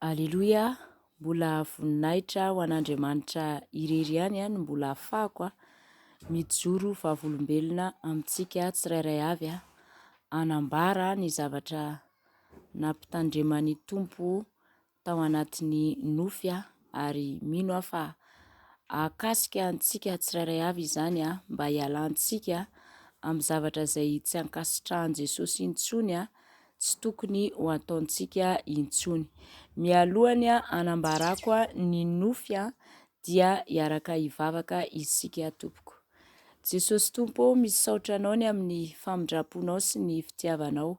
Aleloia, mbola voninahitra ho an'Andriamanitra irery ihany no mbola ahafahako mijoro vavolombelona amintsika tsirairay avy anambara ny zavatra nampitandremany Tompo tao anatin'ny nofy ary mino aho fa ahakasika antsika tsirairay avy izany mba hialantsika amin'ny zavatra izay tsy hankasitrahan'i Jesosy intsony tsy tokony ho ataontsika intsony. Mialohany anambarako ny nofy dia hiaraka hivavaka isika tompoko. Jesosy Tompo, misaotra anao ny amin'ny famindraponao sy ny fitiavanao.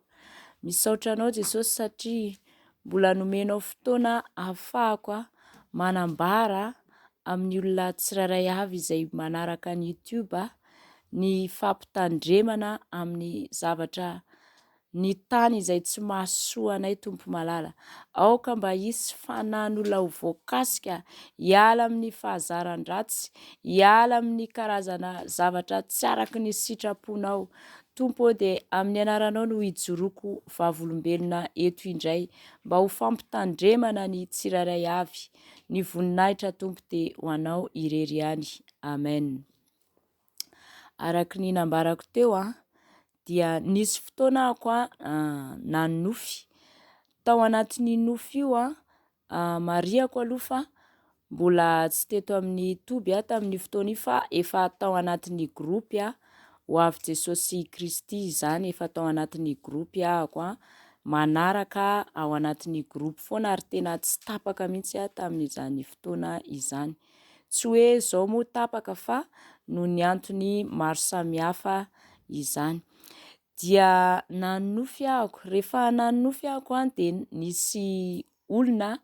Misaotra anao Jesosy satria mbola nomenao fotoana ahafahako manambara amin'ny olona tsirairay avy izay manaraka ny YouTube ny fampitandremana amin'ny zavatra ny tany izay tsy mahasoa anay Tompo malala. Aoka mba hisy fanahin'olona ho voakasika, hiala amin'ny fahazaran-dratsy, hiala amin'ny karazana zavatra tsy araky ny sitraponao. Tompo, dia amin'ny anaranao no hijoroako vavolombelona eto indray mba ho fampitandremana ny tsirairay avy. Ny voninahitra Tompo dia ho anao irery ihany. Amen. Araka ny nambarako teo dia nisy fotoana ako nanofy. Tao anatin'ny nofy io mariako aloha fa mbola tsy teto amin'ny toby tamin'ny fotoana io fa efa tao anatin'ny gropy ho avy Jesosy Kristy izany, efa tao anatin'ny gropy ako manaraka ao anatin'ny gropy foana ary tena tsy tapaka mihitsy tamin'izany fotoana izany. Tsy hoe izao moa tapaka fa noho ny antony maro samihafa izany. Dia nanofy ahako, rehefa nanofy ahako dia nisy olona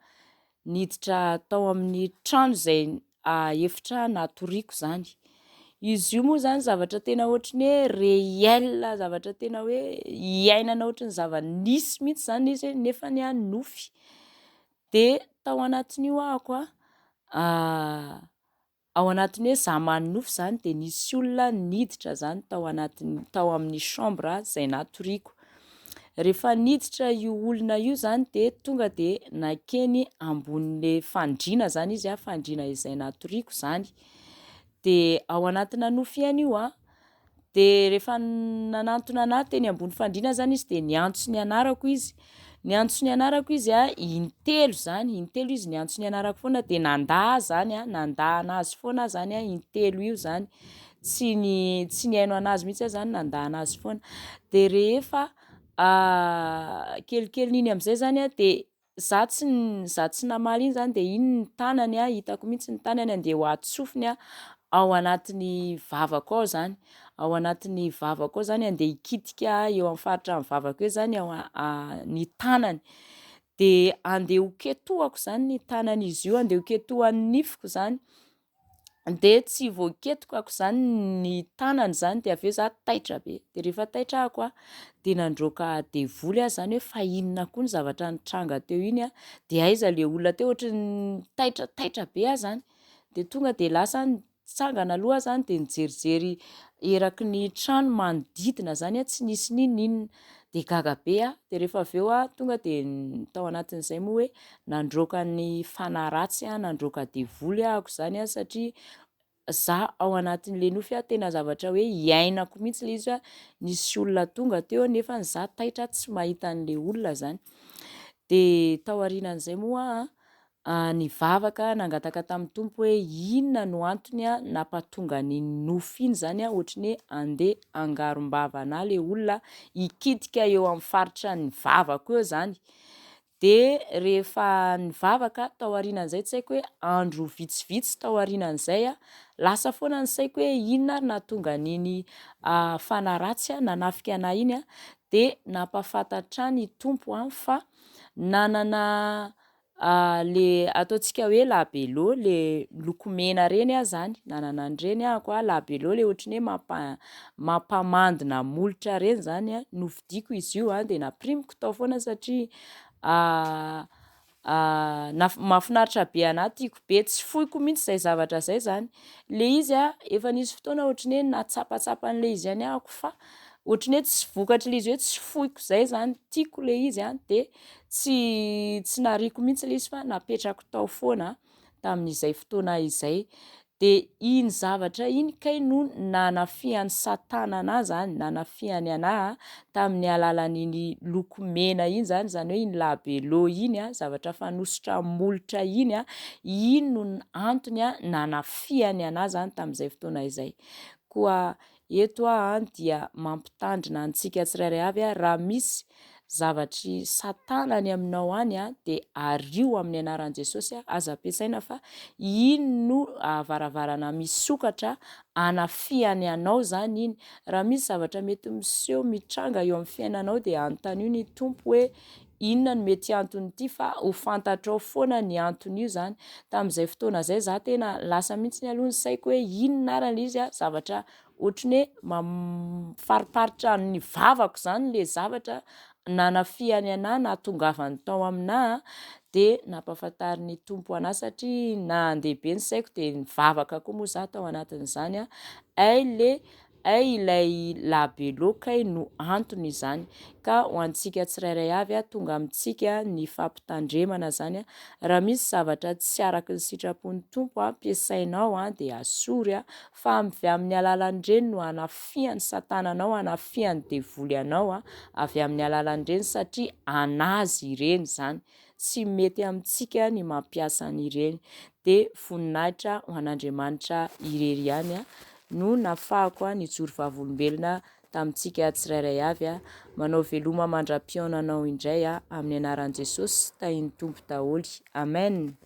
niditra tao amin'ny trano izay efitra natoriako zany. Izy io moa zany zavatra tena ohatry ny hoe réel, zavatra tena hoe iainana ohatry ny zava-nisy mihitsy zany izy nefa ny nofy. De tao anatin'io ahako ao anatin'ny hoe za manofy zany dia nisy olona niditra zany tao amin'ny chambre izay natoriako. Rehefa niditra io olona io zany dia tonga dia nakeny ambonin'le fandriana zany izy fandriana izay natoriako zany. De ao anatina nofy io dia rehefa nanantona anahy teny ambony fandriana zany izy dia niantso ny anarako izy. Niantso ny anarako izy intelo zany, intelo izy niantso ny anarako foana dia nanda zany nanda anazy foana zany intelo io zany. Tsy ny haino anazy mihitsy zany nanda anazy foana. De rehefa kelikely iny amin'izay zany dia za tsy namaly iny zany dia iny ny tanany hitako mihitsy ny tanany andeha ho atsofony ao anatin'ny vavako ao zany. Ao anatin'ny vavako ao zany andeha hikitika eo amin'ny faritra amin'ny vavako eo zany ny tanany. De andeha ho ketohako zany ny tanan'izy io, andeha ho ketohan'ny nifiko zany. De tsy voaketokako zany ny tanany zany dia avy eo za taitra be. De rehefa taitra ako dia nandroaka devoly zany hoe fa inona koa ny zavatra nitranga teo iny dia aiza le olona teo ohatry ny taitra be zany. De tonga dia lasa nitsangana aloha zany dia nijerijery eraky ny trano manodidina zany tsy nisy n'inona. De gaga be de rehefa avy eo tonga dia tao anatin'izay moa hoe nandroaka ny fanahy ratsy nandroaka devoly ahako zany satria za ao anatin'le nofy tena zavatra hoe hiainako mihitsy le izy nisy olona tonga teo nefa za taitra tsy mahita an'le olona zany. De tao aorianan'izay moa nivavaka nangataka tamin'ny Tompo hoe inona no antony nampahatonga ny nofy iny zany ohatry ny hoe andeha angarom-bava anahy le olona hikitika eo amin'ny faritra ny vavako eo zany. De rehefa nivavaka tao aorianan'izay tsy haiko hoe andro vitsivitsy tao aorianan'izay lasa foana ny saiko hoe inona ary nahatonga an'iny fanahy ratsy nanafika anahy iny dia nampahafantatra ny Tompo fa nanana le ataontsika hoe labelô, le lokomena reny zany, nanana an'ireny ahako labelô le ohatry ny hoe mampamandina molotra reny zany novidiako izy io dia napirimiko tao foana satria mahafinaritra be anahy, tiako be, tsy fohiko mihitsy izay zavatra izay zany. Le izy efa nisy fotoana ohatry ny hoe natsapatsapa an'le izy ihany ahako fa ohatrany hoe tsy vokatra ilay izy hoe tsy foiko zay zany tiako le izy de tsy nariko mihitsy le izy fa napetrako tao foana tamin'izay fotoana izay. De iny zavatra iny kay no nanafian'ny satana anahy zany, nanafiany anahy tamin'ny alalan'iny loko mena iny zany hoe iny labelo iny zavatra fanosotra molotra iny no antony nanafiany anahy zany tamin'izay fotoana izay. Koa eto dia mampitandrina antsika tsirairay avy raha misy zavatry satanany aminao any de ario amin'ny anaran'i Jesosy aza ampiasaina fa iny no varavarana misokatra anafiany anao zany iny. Raha misy zavatra mety miseho mitranga eo amin'ny fiainanao de anontany ny tompo hoe inona no mety antony fa ho fantatrao foana ny antony io zany. Tamin'izay fotoana zay za tena lasa mihitsy ny alohan'ny saiko hoe inona arany izy zavatra ohatrany hoe fariparitra ny vavako zany le zavatra nanafiany anahy natongavany tao aminahy de nampahafantariny tompo anahy satria nandehabe ny saiko de nivavaka koa moa za tao anatin'izany ilay labelo kay no antony izany. Ka ho antsika tsirairay avy tonga amintsika ny fampitandremana zany raha misy zavatra tsy araky ny sitrapon'ny tompo ampiasainao de asory fa avy amin'ny alalan'ireny no anafian'ny satana anao, anafian'ny devoly anao avy amin'ny alalan'ireny satria anazy ireny zany, tsy mety amintsika ny mampiasa an'ireny. De voninahitra ho an'Andriamanitra irery ihany no nafahako nijoro vavolombelona tamintsika tsirairay avy manao veloma mandra-pionanao indray amin'ny anaran'i Jesosy tahin'ny tompo daholo. Amen.